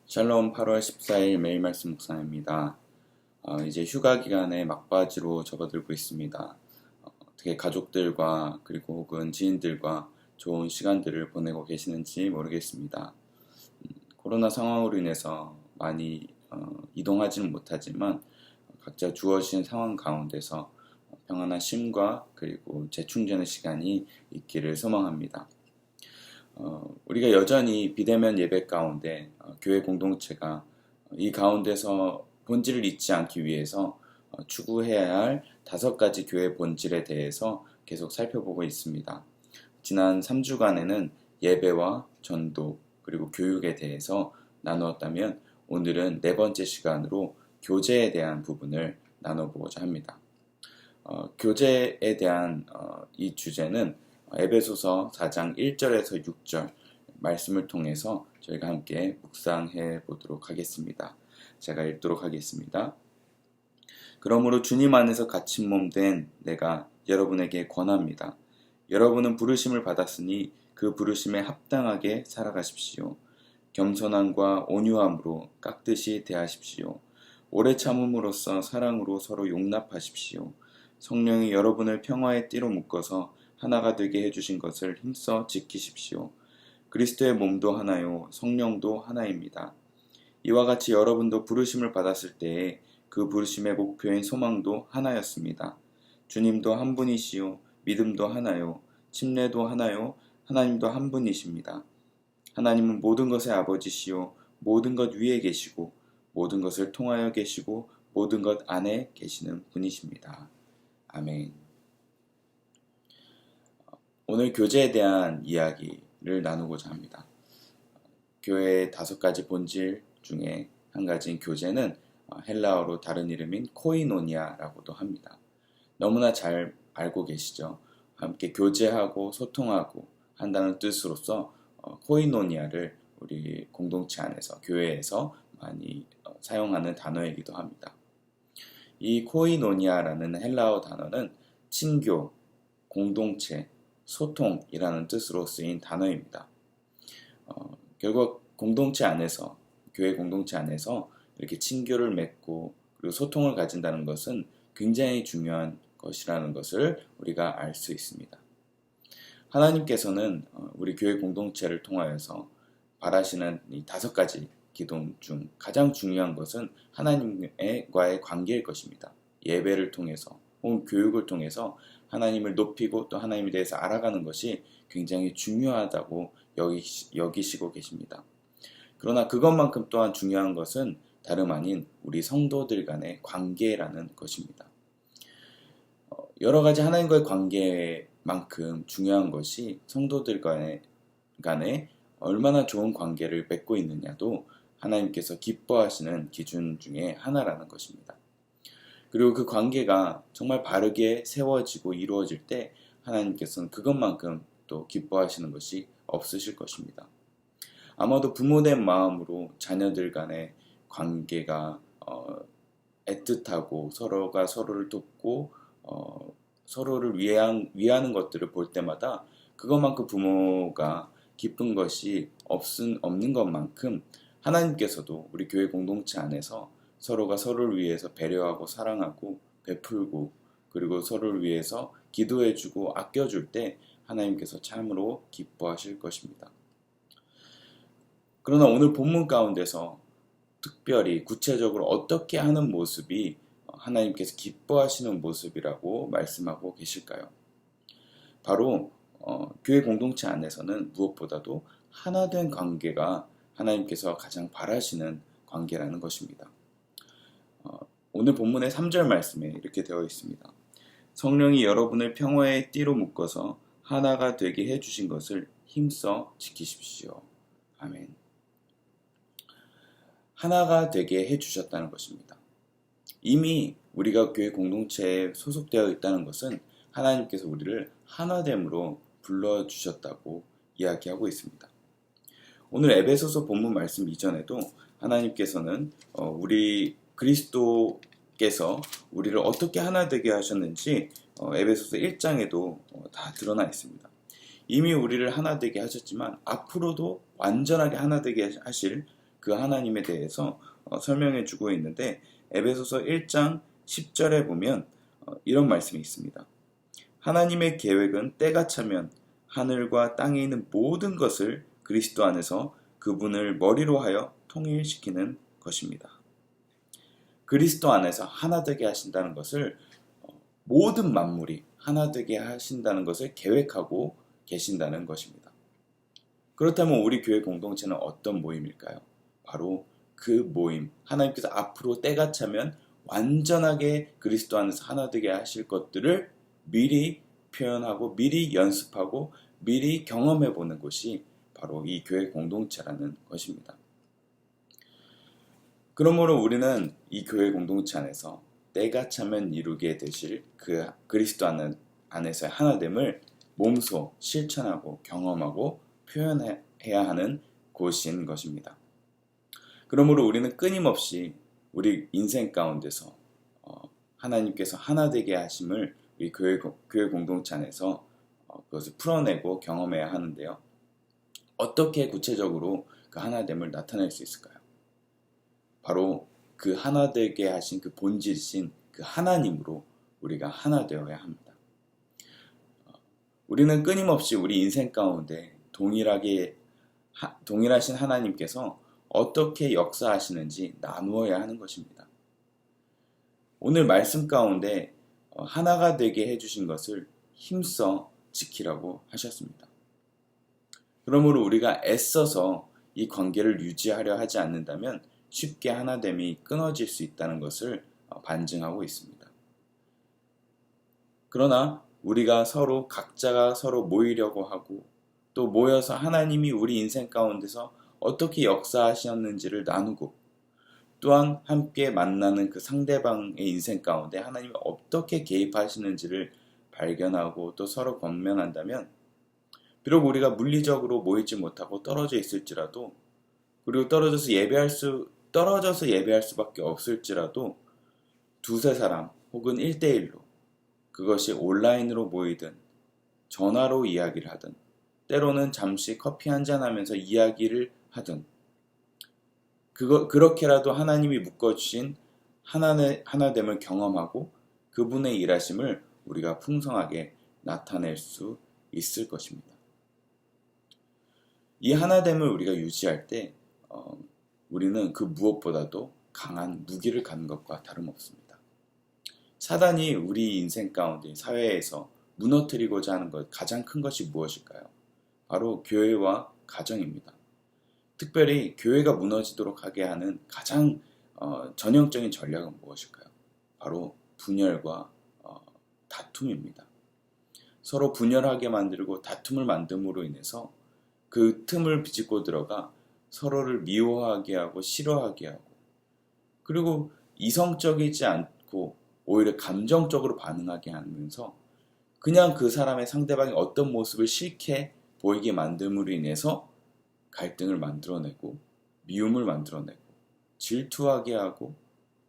샬롬 8월 14일 매일 말씀 묵상입니다. 이제 휴가 기간에 막바지로 접어들고 있습니다. 어떻게 가족들과 그리고 혹은 지인들과 좋은 시간들을 보내고 계시는지 모르겠습니다. 코로나 상황으로 인해서 많이 이동하지는 못하지만 각자 주어진 상황 가운데서 평안한 쉼과 그리고 재충전의 시간이 있기를 소망합니다. 우리가 여전히 비대면 예배 가운데 교회 공동체가 이 가운데서 본질을 잊지 않기 위해서 추구해야 할 5가지 교회 본질에 대해서 계속 살펴보고 있습니다. 지난 3주간에는 예배와 전도 그리고 교육에 대해서 나누었다면 오늘은 4번째 시간으로 교제에 대한 부분을 나눠보고자 합니다. 교제에 대한 이 주제는 에베소서 4장 1절에서 6절 말씀을 통해서 저희가 함께 묵상해 보도록 하겠습니다. 제가 읽도록 하겠습니다. 그러므로 주님 안에서 갇힌 몸 된 내가 여러분에게 권합니다. 여러분은 부르심을 받았으니 그 부르심에 합당하게 살아가십시오. 겸손함과 온유함으로 깍듯이 대하십시오. 오래 참음으로써 사랑으로 서로 용납하십시오. 성령이 여러분을 평화의 띠로 묶어서 하나가 되게 해주신 것을 힘써 지키십시오. 그리스도의 몸도 하나요, 성령도 하나입니다. 이와 같이 여러분도 부르심을 받았을 때에 그 부르심의 목표인 소망도 하나였습니다. 주님도 한 분이시요, 믿음도 하나요, 침례도 하나요, 하나님도 한 분이십니다. 하나님은 모든 것의 아버지시요, 모든 것 위에 계시고, 모든 것을 통하여 계시고, 모든 것 안에 계시는 분이십니다. 아멘. 오늘 교제에 대한 이야기를 나누고자 합니다. 교회의 5가지 본질 중에 한 가지인 교제는 헬라어로 다른 이름인 코이노니아라고도 합니다. 너무나 잘 알고 계시죠? 함께 교제하고 소통하고 한다는 뜻으로서 코이노니아를 우리 공동체 안에서 교회에서 많이 사용하는 단어이기도 합니다. 이 코이노니아라는 헬라어 단어는 친교, 공동체, 소통이라는 뜻으로 쓰인 단어입니다. 결국 공동체 안에서, 교회 공동체 안에서 이렇게 친교를 맺고 그리고 소통을 가진다는 것은 굉장히 중요한 것이라는 것을 우리가 알 수 있습니다. 하나님께서는 우리 교회 공동체를 통하여서 바라시는 이 5가지 기도 중 가장 중요한 것은 하나님과의 관계일 것입니다. 예배를 통해서 혹은 교육을 통해서 하나님을 높이고 또 하나님에 대해서 알아가는 것이 굉장히 중요하다고 여기시고 계십니다. 그러나 그것만큼 또한 중요한 것은 다름 아닌 우리 성도들 간의 관계라는 것입니다. 여러 가지 하나님과의 관계만큼 중요한 것이 성도들 간에 얼마나 좋은 관계를 맺고 있느냐도 하나님께서 기뻐하시는 기준 중에 하나라는 것입니다. 그리고 그 관계가 정말 바르게 세워지고 이루어질 때 하나님께서는 그것만큼 또 기뻐하시는 것이 없으실 것입니다. 아마도 부모된 마음으로 자녀들 간의 관계가 애틋하고 서로가 서로를 돕고 서로를 위하는 것들을 볼 때마다 그것만큼 부모가 기쁜 것이 없는 것만큼 하나님께서도 우리 교회 공동체 안에서 서로가 서로를 위해서 배려하고 사랑하고 베풀고 그리고 서로를 위해서 기도해주고 아껴줄 때 하나님께서 참으로 기뻐하실 것입니다. 그러나 오늘 본문 가운데서 특별히 구체적으로 어떻게 하는 모습이 하나님께서 기뻐하시는 모습이라고 말씀하고 계실까요? 바로 교회 공동체 안에서는 무엇보다도 하나된 관계가 하나님께서 가장 바라시는 관계라는 것입니다. 오늘 본문의 3절 말씀에 이렇게 되어 있습니다. 성령이 여러분을 평화의 띠로 묶어서 하나가 되게 해주신 것을 힘써 지키십시오. 아멘. 하나가 되게 해주셨다는 것입니다. 이미 우리가 교회 공동체에 소속되어 있다는 것은 하나님께서 우리를 하나됨으로 불러주셨다고 이야기하고 있습니다. 오늘 에베소서 본문 말씀 이전에도 하나님께서는 우리 그리스도께서 우리를 어떻게 하나 되게 하셨는지 에베소서 1장에도 다 드러나 있습니다. 이미 우리를 하나 되게 하셨지만 앞으로도 완전하게 하나 되게 하실 그 하나님에 대해서 설명해 주고 있는데, 에베소서 1장 10절에 보면 이런 말씀이 있습니다. 하나님의 계획은 때가 차면 하늘과 땅에 있는 모든 것을 그리스도 안에서 그분을 머리로 하여 통일시키는 것입니다. 그리스도 안에서 하나 되게 하신다는 것을, 모든 만물이 하나 되게 하신다는 것을 계획하고 계신다는 것입니다. 그렇다면 우리 교회 공동체는 어떤 모임일까요? 바로 그 모임, 하나님께서 앞으로 때가 차면 완전하게 그리스도 안에서 하나 되게 하실 것들을 미리 표현하고 미리 연습하고 미리 경험해 보는 곳이 바로 이 교회 공동체라는 것입니다. 그러므로 우리는 이 교회 공동체 안에서 때가 차면 이루게 되실 그 그리스도 안에서의 하나됨을 몸소 실천하고 경험하고 표현해야 하는 곳인 것입니다. 그러므로 우리는 끊임없이 우리 인생 가운데서 하나님께서 하나 되게 하심을 우리 교회 공동체 안에서 그것을 풀어내고 경험해야 하는데요. 어떻게 구체적으로 그 하나됨을 나타낼 수 있을까요? 바로 그 하나 되게 하신 그 본질이신 그 하나님으로 우리가 하나 되어야 합니다. 우리는 끊임없이 우리 인생 가운데 동일하신 하나님께서 어떻게 역사하시는지 나누어야 하는 것입니다. 오늘 말씀 가운데 하나가 되게 해주신 것을 힘써 지키라고 하셨습니다. 그러므로 우리가 애써서 이 관계를 유지하려 하지 않는다면 쉽게 하나됨이 끊어질 수 있다는 것을 반증하고 있습니다. 그러나 우리가 각자가 서로 모이려고 하고 또 모여서 하나님이 우리 인생 가운데서 어떻게 역사하셨는지를 나누고 또한 함께 만나는 그 상대방의 인생 가운데 하나님이 어떻게 개입하시는지를 발견하고 또 서로 권면한다면, 비록 우리가 물리적으로 모이지 못하고 떨어져 있을지라도, 그리고 떨어져서 예배할 수밖에 없을지라도 두세 사람 혹은 1대1로, 그것이 온라인으로 모이든 전화로 이야기를 하든 때로는 잠시 커피 한잔 하면서 이야기를 하든 그렇게라도 하나님이 묶어주신 하나됨을 경험하고 그분의 일하심을 우리가 풍성하게 나타낼 수 있을 것입니다. 이 하나됨을 우리가 유지할 때 우리는 그 무엇보다도 강한 무기를 갖는 것과 다름없습니다. 사단이 우리 인생 가운데 사회에서 무너뜨리고자 하는 것 가장 큰 것이 무엇일까요? 바로 교회와 가정입니다. 특별히 교회가 무너지도록 하게 하는 가장 전형적인 전략은 무엇일까요? 바로 분열과 다툼입니다. 서로 분열하게 만들고 다툼을 만듦으로 인해서 그 틈을 비집고 들어가 서로를 미워하게 하고 싫어하게 하고, 그리고 이성적이지 않고 오히려 감정적으로 반응하게 하면서 그냥 그 사람의 상대방이 어떤 모습을 싫게 보이게 만듦으로 인해서 갈등을 만들어내고 미움을 만들어내고 질투하게 하고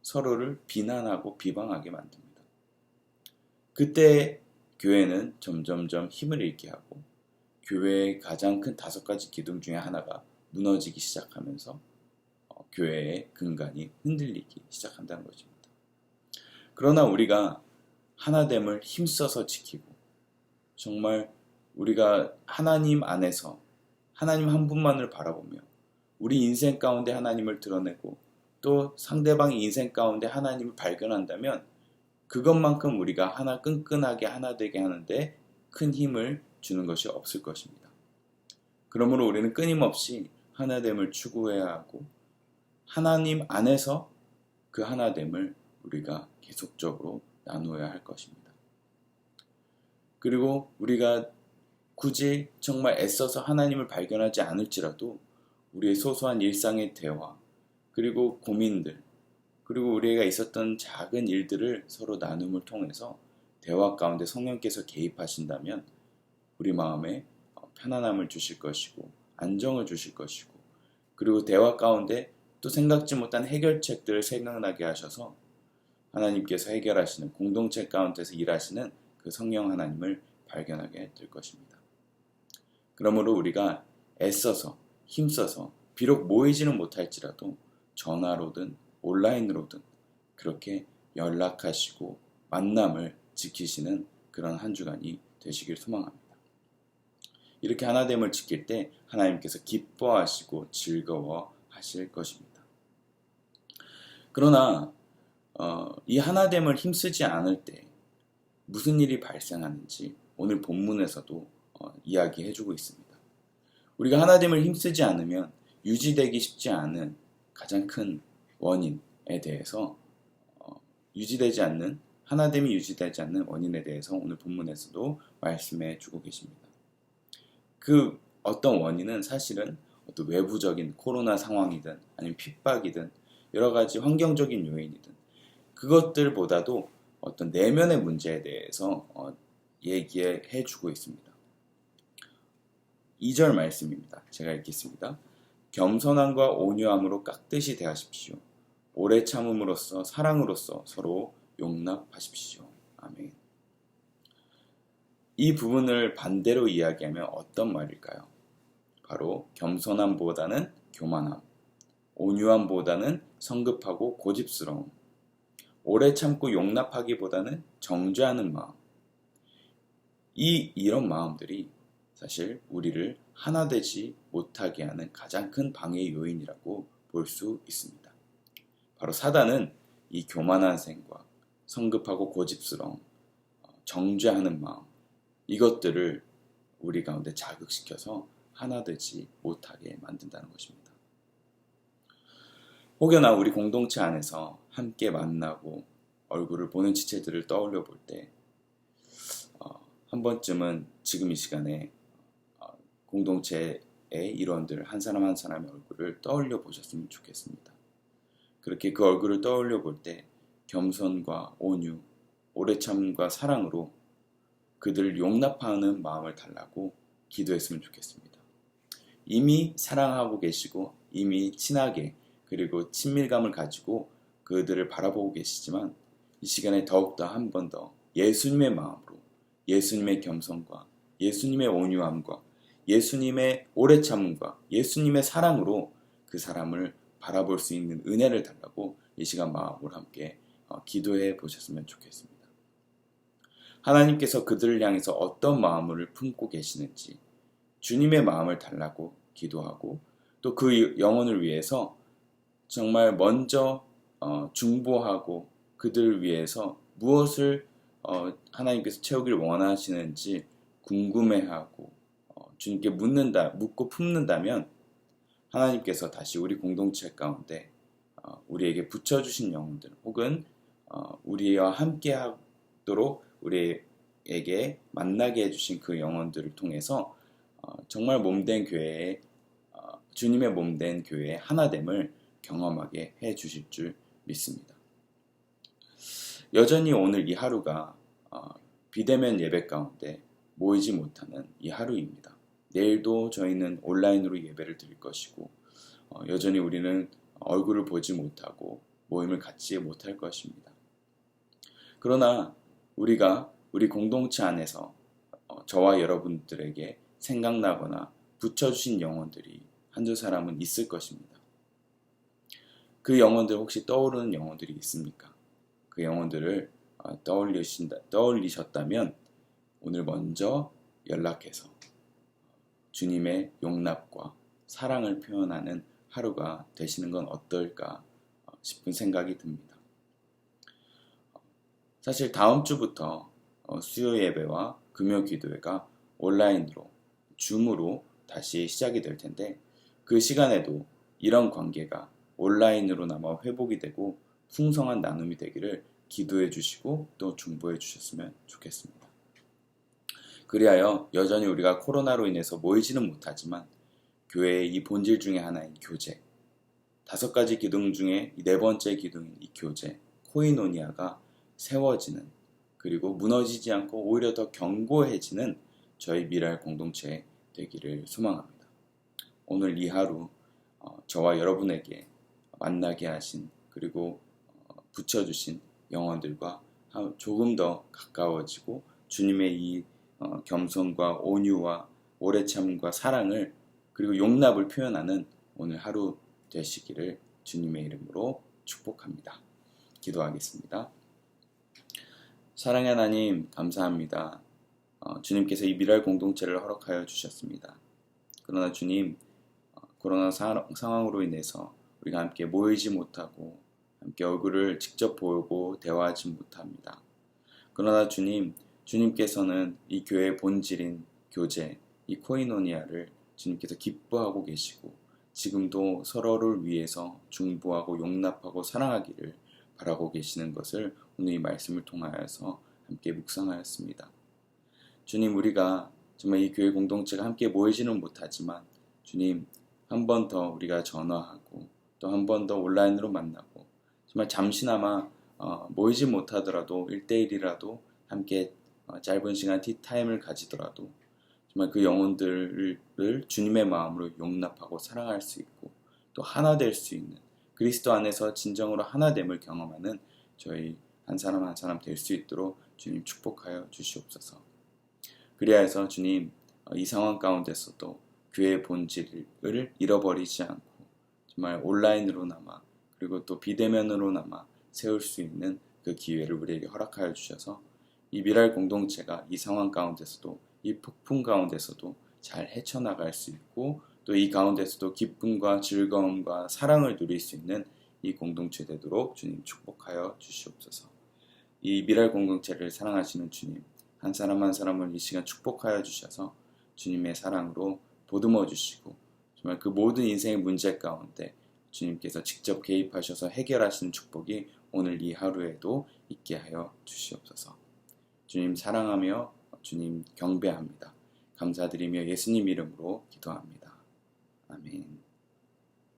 서로를 비난하고 비방하게 만듭니다. 그때 교회는 점점점 힘을 잃게 하고 교회의 가장 큰 5가지 기둥 중에 하나가 무너지기 시작하면서 교회의 근간이 흔들리기 시작한다는 것입니다. 그러나 우리가 하나됨을 힘써서 지키고 정말 우리가 하나님 안에서 하나님 한 분만을 바라보며 우리 인생 가운데 하나님을 드러내고 또 상대방의 인생 가운데 하나님을 발견한다면 그것만큼 우리가 끈끈하게 하나 되게 하는데 큰 힘을 주는 것이 없을 것입니다. 그러므로 우리는 끊임없이 하나됨을 추구해야 하고 하나님 안에서 그 하나됨을 우리가 계속적으로 나누어야 할 것입니다. 그리고 우리가 굳이 정말 애써서 하나님을 발견하지 않을지라도 우리의 소소한 일상의 대화, 그리고 고민들, 그리고 우리가 있었던 작은 일들을 서로 나눔을 통해서 대화 가운데 성령께서 개입하신다면 우리 마음에 편안함을 주실 것이고 안정을 주실 것이고, 그리고 대화 가운데 또 생각지 못한 해결책들을 생각나게 하셔서 하나님께서 해결하시는, 공동체 가운데서 일하시는 그 성령 하나님을 발견하게 될 것입니다. 그러므로 우리가 애써서 힘써서 비록 모이지는 못할지라도 전화로든 온라인으로든 그렇게 연락하시고 만남을 지키시는 그런 한 주간이 되시길 소망합니다. 이렇게 하나됨을 지킬 때 하나님께서 기뻐하시고 즐거워하실 것입니다. 그러나 이 하나됨을 힘쓰지 않을 때 무슨 일이 발생하는지 오늘 본문에서도 이야기해주고 있습니다. 우리가 하나됨을 힘쓰지 않으면 유지되기 쉽지 않은 가장 큰 원인에 대해서 하나됨이 유지되지 않는 원인에 대해서 오늘 본문에서도 말씀해 주고 계십니다. 그 어떤 원인은 사실은 어떤 외부적인 코로나 상황이든 아니면 핍박이든 여러 가지 환경적인 요인이든 그것들보다도 어떤 내면의 문제에 대해서 얘기해 주고 있습니다. 2절 말씀입니다. 제가 읽겠습니다. 겸손함과 온유함으로 깍듯이 대하십시오. 오래 참음으로써 사랑으로써 서로 용납하십시오. 아멘. 이 부분을 반대로 이야기하면 어떤 말일까요? 바로 겸손함보다는 교만함, 온유함보다는 성급하고 고집스러움, 오래 참고 용납하기보다는 정죄하는 마음. 이런 마음들이 사실 우리를 하나 되지 못하게 하는 가장 큰 방해 요인이라고 볼 수 있습니다. 바로 사단은 이 교만한 생각, 성급하고 고집스러움, 정죄하는 마음, 이것들을 우리 가운데 자극시켜서 하나 되지 못하게 만든다는 것입니다. 혹여나 우리 공동체 안에서 함께 만나고 얼굴을 보는 지체들을 떠올려 볼 때 한 번쯤은 지금 이 시간에 공동체의 일원들 한 사람 한 사람의 얼굴을 떠올려 보셨으면 좋겠습니다. 그렇게 그 얼굴을 떠올려 볼 때 겸손과 온유, 오래 참음과 사랑으로 그들을 용납하는 마음을 달라고 기도했으면 좋겠습니다. 이미 사랑하고 계시고 이미 친하게 그리고 친밀감을 가지고 그들을 바라보고 계시지만 이 시간에 더욱더 한 번 더 예수님의 마음으로 예수님의 겸손과 예수님의 온유함과 예수님의 오래 참음과 예수님의 사랑으로 그 사람을 바라볼 수 있는 은혜를 달라고 이 시간 마음으로 함께 기도해 보셨으면 좋겠습니다. 하나님께서 그들을 향해서 어떤 마음을 품고 계시는지 주님의 마음을 달라고 기도하고 또 그 영혼을 위해서 정말 먼저 중보하고 그들을 위해서 무엇을 하나님께서 채우기를 원하시는지 궁금해하고 주님께 묻고 품는다면 하나님께서 다시 우리 공동체 가운데 우리에게 붙여주신 영혼들 혹은 우리와 함께 하도록 우리에게 만나게 해주신 그 영혼들을 통해서 정말 몸된 교회에 주님의 몸된 교회의 하나됨을 경험하게 해주실 줄 믿습니다. 여전히 오늘 이 하루가 비대면 예배 가운데 모이지 못하는 이 하루입니다. 내일도 저희는 온라인으로 예배를 드릴 것이고 여전히 우리는 얼굴을 보지 못하고 모임을 갖지 못할 것입니다. 그러나 우리가 우리 공동체 안에서 저와 여러분들에게 생각나거나 붙여주신 영혼들이 한두 사람은 있을 것입니다. 그 영혼들 혹시 떠오르는 영혼들이 있습니까? 그 영혼들을 떠올리셨다면 오늘 먼저 연락해서 주님의 용납과 사랑을 표현하는 하루가 되시는 건 어떨까 싶은 생각이 듭니다. 사실 다음 주부터 수요 예배와 금요 기도회가 온라인으로 줌으로 다시 시작이 될 텐데 그 시간에도 이런 관계가 온라인으로나마 회복이 되고 풍성한 나눔이 되기를 기도해 주시고 또 중보해 주셨으면 좋겠습니다. 그리하여 여전히 우리가 코로나로 인해서 모이지는 못하지만 교회의 이 본질 중에 하나인 교제, 5가지 기둥 중에 네 번째 기둥인 이 교제, 코이노니아가 세워지는 그리고 무너지지 않고 오히려 더 견고해지는 저희 미랄 공동체 되기를 소망합니다. 오늘 이 하루 저와 여러분에게 만나게 하신 그리고 붙여주신 영혼들과 조금 더 가까워지고 주님의 이 겸손과 온유와 오래 참음과 사랑을 그리고 용납을 표현하는 오늘 하루 되시기를 주님의 이름으로 축복합니다. 기도하겠습니다. 사랑의 하나님, 감사합니다. 주님께서 이 미랄 공동체를 허락하여 주셨습니다. 그러나 주님, 코로나 상황으로 인해서 우리가 함께 모이지 못하고 함께 얼굴을 직접 보고 대화하지 못합니다. 그러나 주님, 주님께서는 이 교회의 본질인 교제, 이 코이노니아를 주님께서 기뻐하고 계시고 지금도 서로를 위해서 중보하고 용납하고 사랑하기를 바라고 계시는 것을 오늘 이 말씀을 통하여서 함께 묵상하였습니다. 주님, 우리가 정말 이 교회 공동체가 함께 모이지는 못하지만 주님, 한 번 더 우리가 전화하고 또 한 번 더 온라인으로 만나고 정말 잠시나마 모이지 못하더라도 1대1이라도 함께 짧은 시간 티타임을 가지더라도 정말 그 영혼들을 주님의 마음으로 용납하고 사랑할 수 있고 또 하나 될 수 있는 그리스도 안에서 진정으로 하나됨을 경험하는 저희 한 사람 한 사람 될 수 있도록 주님 축복하여 주시옵소서. 그리하여서 주님, 이 상황 가운데서도 교회의 본질을 잃어버리지 않고 정말 온라인으로나마 그리고 또 비대면으로나마 세울 수 있는 그 기회를 우리에게 허락하여 주셔서 이 미랄 공동체가 이 상황 가운데서도 이 폭풍 가운데서도 잘 헤쳐나갈 수 있고 또 이 가운데서도 기쁨과 즐거움과 사랑을 누릴 수 있는 이 공동체 되도록 주님 축복하여 주시옵소서. 이 미랄 공동체를 사랑하시는 주님, 한 사람 한 사람을 이 시간 축복하여 주셔서 주님의 사랑으로 보듬어 주시고 정말 그 모든 인생의 문제 가운데 주님께서 직접 개입하셔서 해결하시는 축복이 오늘 이 하루에도 있게 하여 주시옵소서. 주님 사랑하며 주님 경배합니다. 감사드리며 예수님 이름으로 기도합니다.